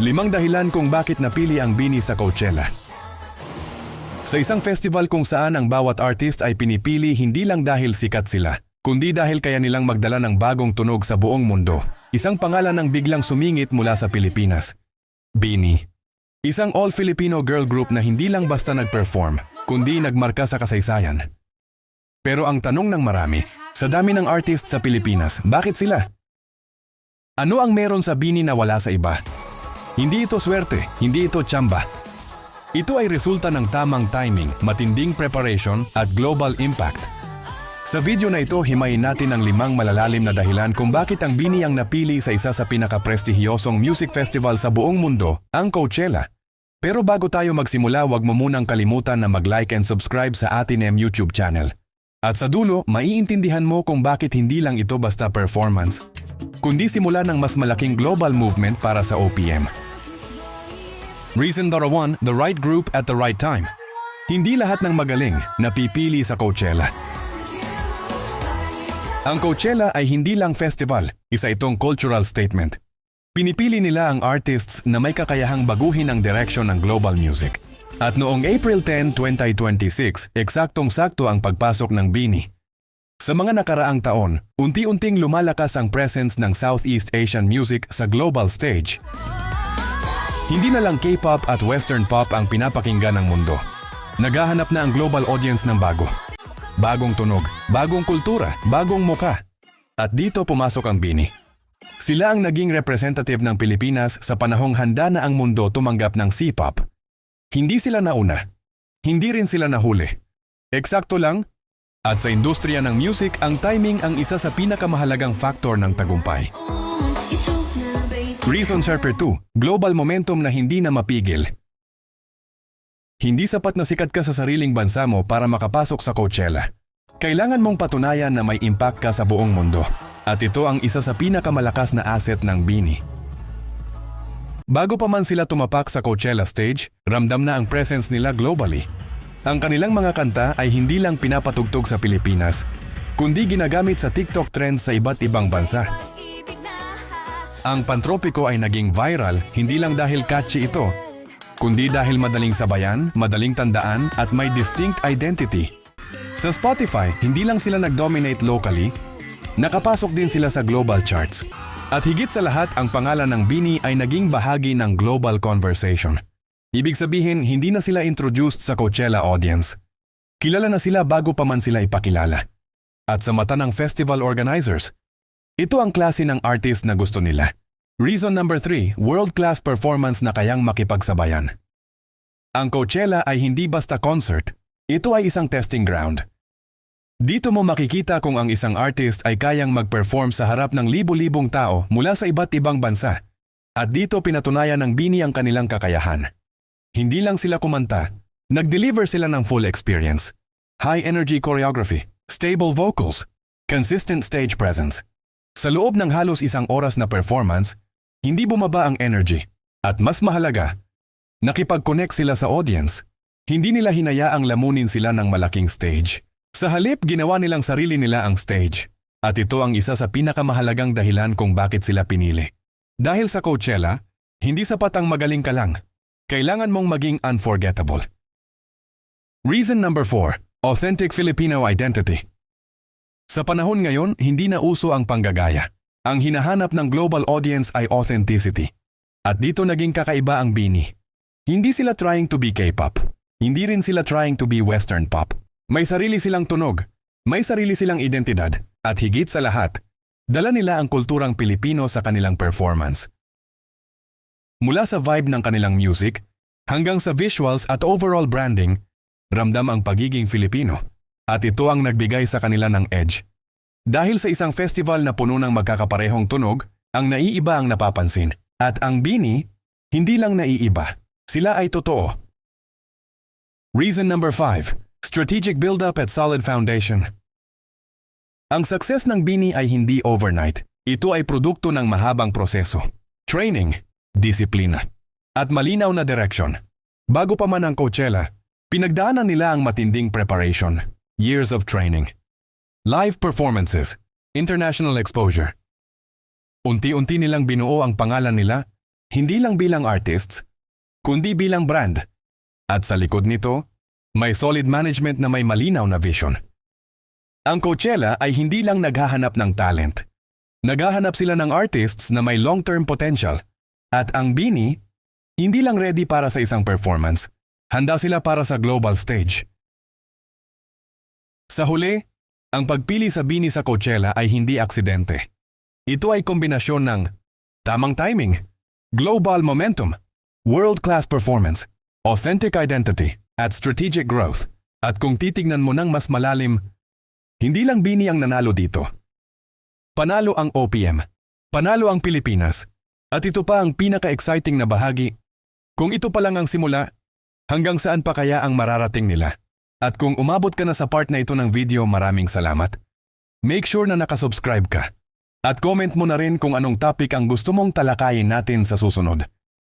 5 dahilan kung bakit napili ang BINI sa Coachella. Sa isang festival kung saan ang bawat artist ay pinipili hindi lang dahil sikat sila, kundi dahil kaya nilang magdala ng bagong tunog sa buong mundo. Isang pangalan ang biglang sumingit mula sa Pilipinas. BINI. Isang all-Filipino girl group na hindi lang basta nag-perform, kundi nagmarka sa kasaysayan. Pero ang tanong ng marami, sa dami ng artist sa Pilipinas, bakit sila? Ano ang meron sa BINI na wala sa iba? Hindi ito swerte, hindi ito tsamba. Ito ay resulta ng tamang timing, matinding preparation at global impact. Sa video na ito, himayin natin ang 5 malalalim na dahilan kung bakit ang BINI ang napili sa isa sa pinaka-prestihiyosong music festival sa buong mundo, ang Coachella. Pero bago tayo magsimula, huwag mo munang kalimutan na mag-like and subscribe sa atin YouTube channel. At sa dulo, maiintindihan mo kung bakit hindi lang ito basta performance, kundi simula ng mas malaking global movement para sa OPM. Reason number 1, the right group at the right time. Hindi lahat ng magaling napipili sa Coachella. Ang Coachella ay hindi lang festival, isa itong cultural statement. Pinipili nila ang artists na may kakayahang baguhin ang direksyon ng global music. At noong April 10, 2026, eksaktong-sakto ang pagpasok ng BINI. Sa mga nakaraang taon, unti-unting lumalakas ang presence ng Southeast Asian music sa global stage. Hindi na lang K-pop at Western pop ang pinapakinggan ng mundo. Naghahanap na ang global audience ng bago. Bagong tunog, bagong kultura, bagong muka. At dito pumasok ang BINI. Sila ang naging representative ng Pilipinas sa panahong handa na ang mundo tumanggap ng C-pop. Hindi sila nauna. Hindi rin sila nahuli. Eksakto lang. At sa industriya ng music, ang timing ang isa sa pinakamahalagang faktor ng tagumpay. Reason number 2, global momentum na hindi na mapigil. Hindi sapat na sikat ka sa sariling bansa mo para makapasok sa Coachella. Kailangan mong patunayan na may impact ka sa buong mundo. At ito ang isa sa pinakamalakas na asset ng BINI. Bago pa man sila tumapak sa Coachella stage, ramdam na ang presence nila globally. Ang kanilang mga kanta ay hindi lang pinapatugtog sa Pilipinas, kundi ginagamit sa TikTok trends sa iba't ibang bansa. Ang Pantropiko ay naging viral hindi lang dahil catchy ito, kundi dahil madaling sabayan, madaling tandaan at may distinct identity. Sa Spotify, hindi lang sila nag-dominate locally, nakapasok din sila sa global charts. At higit sa lahat, ang pangalan ng BINI ay naging bahagi ng global conversation. Ibig sabihin, hindi na sila introduced sa Coachella audience. Kilala na sila bago pa man sila ipakilala. At sa mata ng festival organizers, ito ang klase ng artist na gusto nila. Reason number 3, world-class performance na kayang makipagsabayan. Ang Coachella ay hindi basta concert, ito ay isang testing ground. Dito mo makikita kung ang isang artist ay kayang mag-perform sa harap ng libo-libong tao mula sa iba't ibang bansa. At dito pinatunayan ng BINI ang kanilang kakayahan. Hindi lang sila kumanta, nag-deliver sila ng full experience. High-energy choreography, stable vocals, consistent stage presence. Sa loob ng halos 1 oras na performance, hindi bumaba ang energy. At mas mahalaga, nakipag-connect sila sa audience. Hindi nila hinayaang lamunin sila ng malaking stage. Sa halip, ginawa nilang sarili nila ang stage. At ito ang isa sa pinakamahalagang dahilan kung bakit sila pinili. Dahil sa Coachella, hindi sapat ang magaling ka lang. Kailangan mong maging unforgettable. Reason number 4, authentic Filipino identity. Sa panahon ngayon, hindi na uso ang panggagaya. Ang hinahanap ng global audience ay authenticity. At dito naging kakaiba ang BINI. Hindi sila trying to be K-pop. Hindi rin sila trying to be Western pop. May sarili silang tunog, may sarili silang identidad, at higit sa lahat, dala nila ang kulturang Pilipino sa kanilang performance. Mula sa vibe ng kanilang music, hanggang sa visuals at overall branding, ramdam ang pagiging Filipino. At ito ang nagbigay sa kanila ng edge. Dahil sa isang festival na puno ng magkakaparehong tunog, ang naiiba ang napapansin. At ang BINI, hindi lang naiiba. Sila ay totoo. Reason number 5, strategic build-up at solid foundation. Ang success ng BINI ay hindi overnight. Ito ay produkto ng mahabang proseso. Training, disiplina, at malinaw na direksyon. Bago pa man ang Coachella, pinagdaanan nila ang matinding preparation. Years of training, live performances, international exposure. Unti-unti nilang binuo ang pangalan nila, Hindi lang bilang artists, kundi bilang brand. At sa likod nito, may solid management na may malinaw na vision. Ang Coachella ay hindi lang naghahanap ng talent. Naghahanap sila ng artists na may long-term potential. At ang BINI, hindi lang ready para sa isang performance. Handa sila para sa global stage. Sa huli, ang pagpili sa BINI sa Coachella ay hindi aksidente. Ito ay kombinasyon ng tamang timing, global momentum, world-class performance, authentic identity, at strategic growth. At kung titignan mo ng mas malalim, hindi lang BINI ang nanalo dito. Panalo ang OPM, panalo ang Pilipinas, at ito pa ang pinaka-exciting na bahagi. Kung ito pa lang ang simula, hanggang saan pa kaya ang mararating nila? At kung umabot ka na sa part na ito ng video, maraming salamat. Make sure na nakasubscribe ka. At comment mo na rin kung anong topic ang gusto mong talakayin natin sa susunod.